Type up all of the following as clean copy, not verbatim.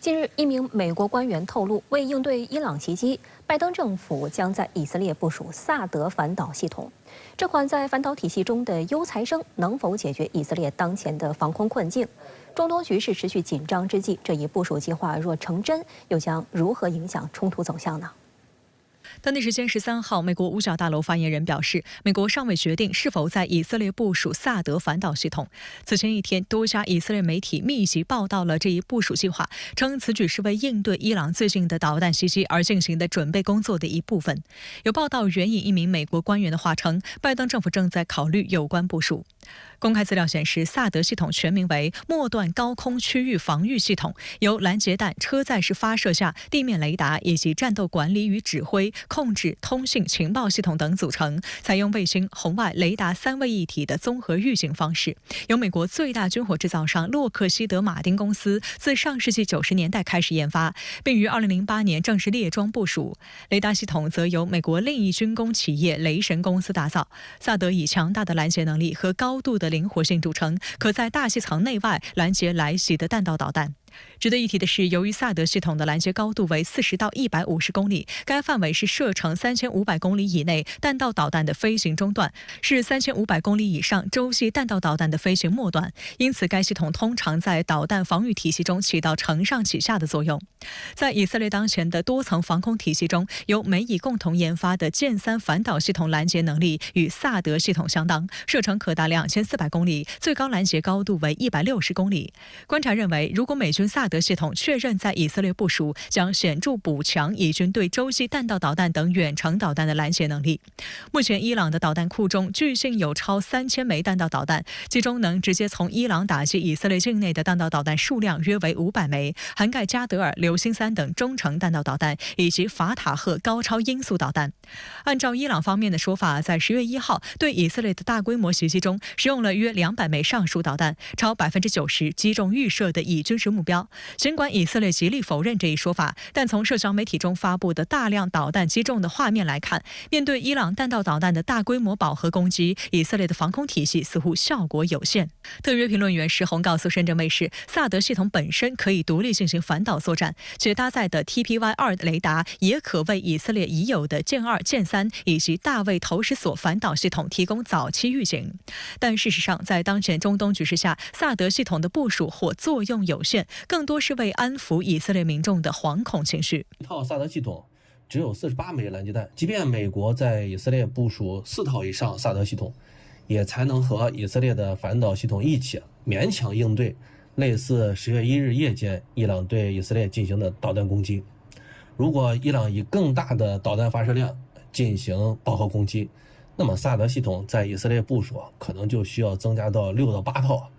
近日，一名美国官员透露，为应对伊朗袭击，拜登政府将在以色列部署萨德反导系统。这款在反导体系中的优才生能否解决以色列当前的防空困境？中东局势持续紧张之际，这一部署计划若成真，又将如何影响冲突走向呢？当地时间13号，美国五角大楼发言人表示，美国尚未决定是否在以色列部署萨德反导系统。此前一天，多家以色列媒体密集报道了这一部署计划，称此举是为应对伊朗最近的导弹袭击而进行的准备工作的一部分。有报道援引一名美国官员的话称，拜登政府正在考虑有关部署。公开资料显示，萨德系统全名为末段高空区域防御系统，由拦截弹、车载式发射架、地面雷达以及战斗管理与指挥、控制、通信、情报系统等组成，采用卫星、红外、雷达三位一体的综合预警方式。由美国最大军火制造商洛克希德马丁公司自上世纪90年代开始研发，并于2008年正式列装部署。雷达系统则由美国另一军工企业雷神公司打造。萨德以强大的拦截能力和高度的灵活性著称，可在大气层内外拦截来袭的弹道导弹。值得一提的是，由于萨德系统的拦截高度为40到150公里，该范围是射程3500公里以内弹道导弹的飞行中段，是3500公里以上洲际弹道导弹的飞行末段。因此，该系统通常在导弹防御体系中起到承上启下的作用。在以色列当前的多层防空体系中，由美以共同研发的剑3反导系统拦截能力与萨德系统相当，射程可达2400公里，最高拦截高度为160公里。观察认为，如果美军萨德系统确认在以色列部署，将显著补强以军对洲际弹道导弹等远程导弹的拦截能力。目前，伊朗的导弹库中据信有超3000枚弹道导弹，其中能直接从伊朗打击以色列境内的弹道导弹数量约为500枚，涵盖加德尔、流星3等中程弹道导弹以及法塔赫高超音速导弹。按照伊朗方面的说法，在10月1号对以色列的大规模袭击中，使用了约200枚上述导弹，超90%击中预设的以军事目标。尽管以色列极力否认这一说法，但从社交媒体中发布的大量导弹击中的画面来看，面对伊朗弹道导弹的大规模饱和攻击，以色列的防空体系似乎效果有限。特约评论员石红告诉深圳卫视，萨德系统本身可以独立进行反导作战，且搭载的 TPY-2 雷达也可为以色列已有的剑2、剑3以及大卫投石索反导系统提供早期预警。但事实上，在当前中东局势下，萨德系统的部署或作用有限，更多是为安抚以色列民众的惶恐情绪。一套萨德系统只有48枚拦截弹，即便美国在以色列部署4套以上萨德系统，也才能和以色列的反导系统一起勉强应对类似10月1日夜间伊朗对以色列进行的导弹攻击。如果伊朗以更大的导弹发射量进行饱和攻击，那么萨德系统在以色列部署可能就需要增加到6到8套。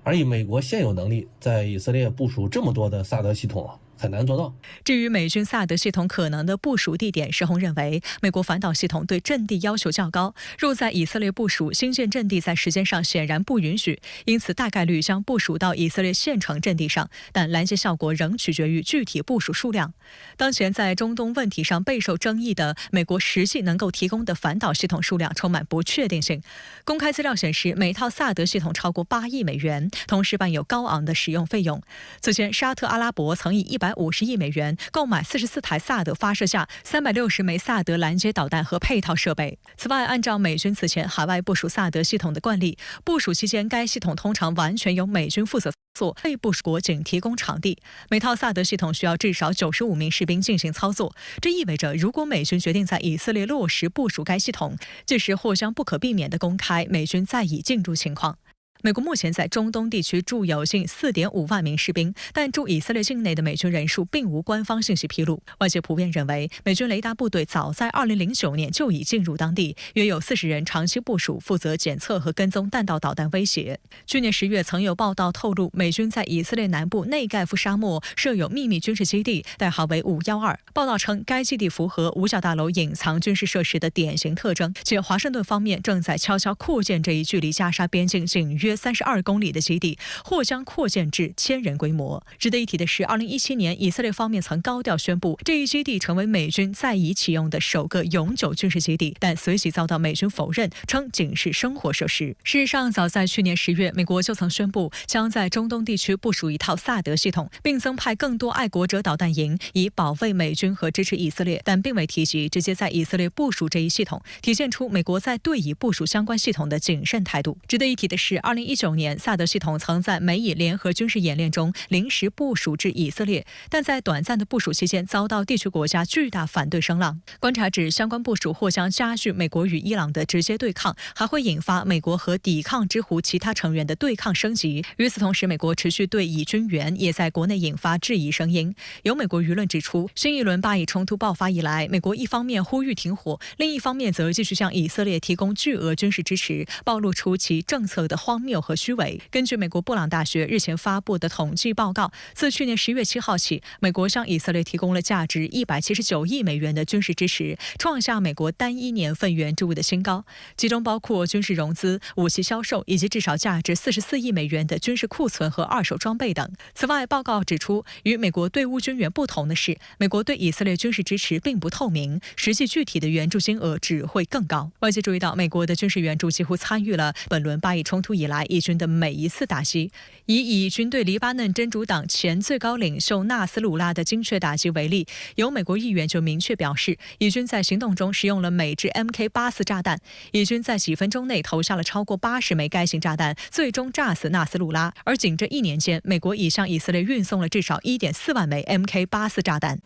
而以美国现有能力，在以色列部署这么多的萨德系统很难做到。至于美军萨德系统可能的部署地点，石红认为，美国反导系统对阵地要求较高，若在以色列部署，新建阵地在时间上显然不允许，因此大概率将部署到以色列现成阵地上，但拦截效果仍取决于具体部署数量。当前在中东问题上备受争议的美国实际能够提供的反导系统数量充满不确定性。公开资料显示，每套萨德系统超过8亿美元，同时伴有高昂的使用费用。此前，沙特阿拉伯曾以150亿美元购买44台萨德发射架、360枚萨德拦截导弹和配套设备。此外，按照美军此前海外部署萨德系统的惯例，部署期间该系统通常完全由美军负责做，为部署国仅提供场地。每套萨德系统需要至少95名士兵进行操作，这意味着如果美军决定在以色列落实部署该系统，届时或将不可避免地公开美军在已进驻情况。美国目前在中东地区驻有近4.5万名士兵，但驻以色列境内的美军人数并无官方信息披露。外界普遍认为，美军雷达部队早在2009年就已进入当地，约有40人长期部署，负责检测和跟踪弹道导弹威胁。去年10月，曾有报道透露，美军在以色列南部内盖夫沙漠设有秘密军事基地，代号为512。报道称，该基地符合五角大楼隐藏军事设施的典型特征，且华盛顿方面正在悄悄扩建这一距离加沙边境仅约约32公里的基地或将扩建至1000人规模。值得一提的是，2017年以色列方面曾高调宣布这一基地成为美军再已启用的首个永久军事基地，但随即遭到美军否认，称仅是生活设施。事实上，早在去年10月，美国就曾宣布将在中东地区部署一套萨德系统，并增派更多爱国者导弹营，以保卫美军和支持以色列，但并未提及直接在以色列部署这一系统，体现出美国在对以部署相关系统的谨慎态度。值得一提的是，2019年萨德系统曾在美以联合军事演练中临时部署至以色列，但在短暂的部署期间遭到地区国家巨大反对声浪。观察指，相关部署或将加剧美国与伊朗的直接对抗，还会引发美国和抵抗之弧其他成员的对抗升级。与此同时，美国持续对以军援也在国内引发质疑声音。有美国舆论指出，新一轮巴以冲突爆发以来，美国一方面呼吁停火，另一方面则继续向以色列提供巨额军事支持，暴露出其政策的荒谬和虚伪。根据美国布朗大学日前发布的统计报告，自去年10月7号起，美国向以色列提供了价值179亿美元的军事支持，创下美国单一年份援助的新高，其中包括军事融资、武器销售以及至少价值44亿美元的军事库存和二手装备等。此外，报告指出，与美国对乌军援不同的是，美国对以色列军事支持并不透明，实际具体的援助金额只会更高。外界注意到，美国的军事援助几乎参与了本轮巴以冲突以来以军的每一次打击。以军对黎巴嫩真主党前最高领袖纳斯鲁拉的精确打击为例，有美国议员就明确表示，以军在行动中使用了美制 MK84 炸弹，以军在几分钟内投下了超过80枚该型炸弹，最终炸死纳斯鲁拉。而仅这1年间，美国已向以色列运送了至少1.4万枚 MK84 炸弹。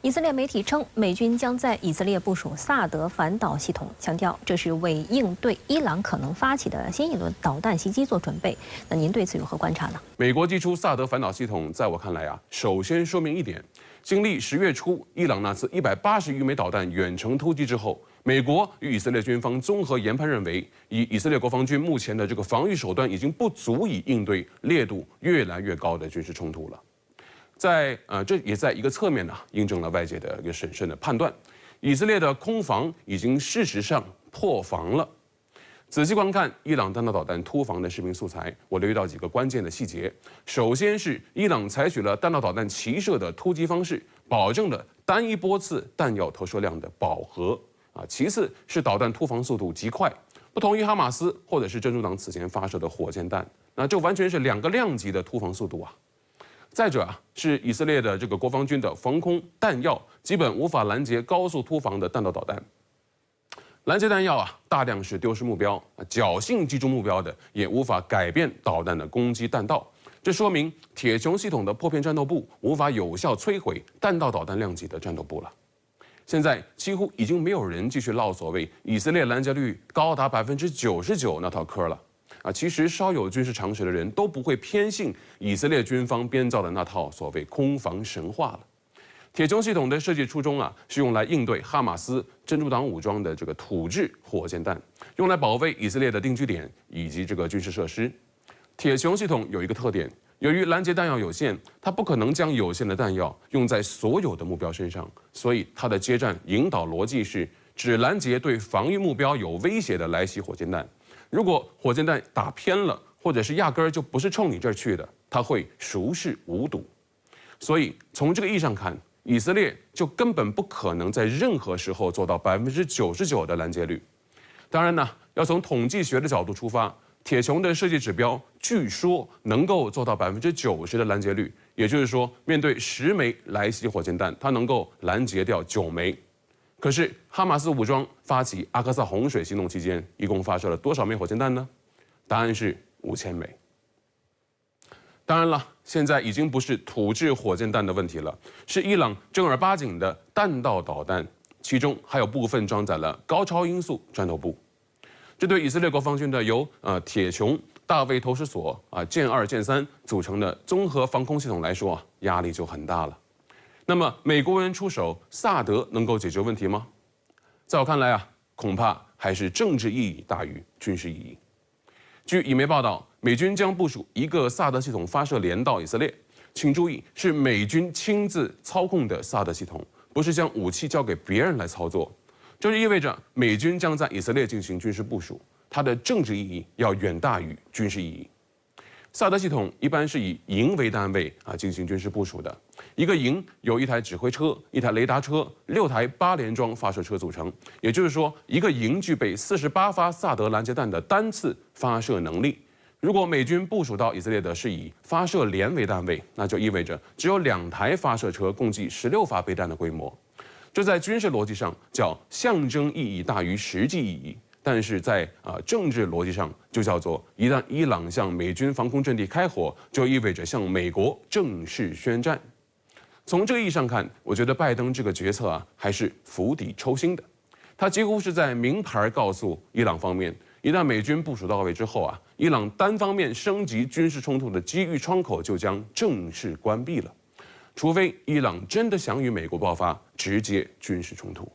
以色列媒体称，美军将在以色列部署萨德反导系统，强调这是为应对伊朗可能发起的新一轮导弹袭击做准备。那您对此有何观察呢？美国寄出萨德反导系统，在我看来首先说明一点，经历10月初伊朗那次180余枚导弹远程突击之后，美国与以色列军方综合研判认为，以色列国防军目前的这个防御手段已经不足以应对烈度越来越高的军事冲突了。这也在一个侧面印证了外界的一个审慎的判断，以色列的空防已经事实上破防了。仔细观看伊朗弹道导弹突防的视频素材，我留意到几个关键的细节。首先是伊朗采取了弹道导弹齐射的突击方式，保证了单一波次弹药投射量的饱和。其次是导弹突防速度极快，不同于哈马斯或者是真主党此前发射的火箭弹，那这完全是2个量级的突防速度啊。再者是以色列的这个国防军的防空弹药基本无法拦截高速突防的弹道导弹，拦截弹药大量是丢失目标，侥幸击中目标的也无法改变导弹的攻击弹道，这说明铁穹系统的破片战斗部无法有效摧毁弹道导弹量级的战斗部了。现在几乎已经没有人继续唠所谓以色列拦截率高达99%那套嗑了。其实稍有军事常识的人都不会偏信以色列军方编造的那套所谓空防神话了。铁穹系统的设计初衷是用来应对哈马斯真主党武装的这个土制火箭弹，用来保卫以色列的定居点以及这个军事设施。铁穹系统有一个特点，由于拦截弹药有限，它不可能将有限的弹药用在所有的目标身上，所以它的接战引导逻辑是只拦截对防御目标有威胁的来袭火箭弹。如果火箭弹打偏了，或者是压根儿就不是冲你这儿去的，它会熟视无睹。所以从这个意义上看，以色列就根本不可能在任何时候做到99%的拦截率。当然要从统计学的角度出发，铁穹的设计指标据说能够做到90%的拦截率，也就是说，面对10枚来袭火箭弹，它能够拦截掉9枚。可是哈马斯武装发起阿克萨洪水行动期间，一共发射了多少枚火箭弹呢？答案是5000枚。当然了，现在已经不是土制火箭弹的问题了，是伊朗正儿八经的弹道导弹，其中还有部分装载了高超音速战斗部。这对以色列国防军的由铁穹、大卫投石所剑2、剑3组成的综合防空系统来说压力就很大了。那么美国人出手，萨德能够解决问题吗？在我看来恐怕还是政治意义大于军事意义。据以媒报道，美军将部署一个萨德系统发射连到以色列，请注意，是美军亲自操控的萨德系统，不是将武器交给别人来操作。这就意味着美军将在以色列进行军事部署，他它的政治意义要远大于军事意义。萨德系统一般是以营为单位进行军事部署的。一个营由1台指挥车、1台雷达车、6台8连装发射车组成，也就是说，一个营具备48发萨德拦截弹的单次发射能力。如果美军部署到以色列的是以发射连为单位，那就意味着只有2台发射车共计16发备弹的规模。这在军事逻辑上叫象征意义大于实际意义。但是在政治逻辑上，就叫做一旦伊朗向美军防空阵地开火，就意味着向美国正式宣战。从这个意义上看，我觉得拜登这个决策还是釜底抽薪的。他几乎是在明牌告诉伊朗方面，一旦美军部署到位之后伊朗单方面升级军事冲突的机遇窗口就将正式关闭了，除非伊朗真的想与美国爆发直接军事冲突。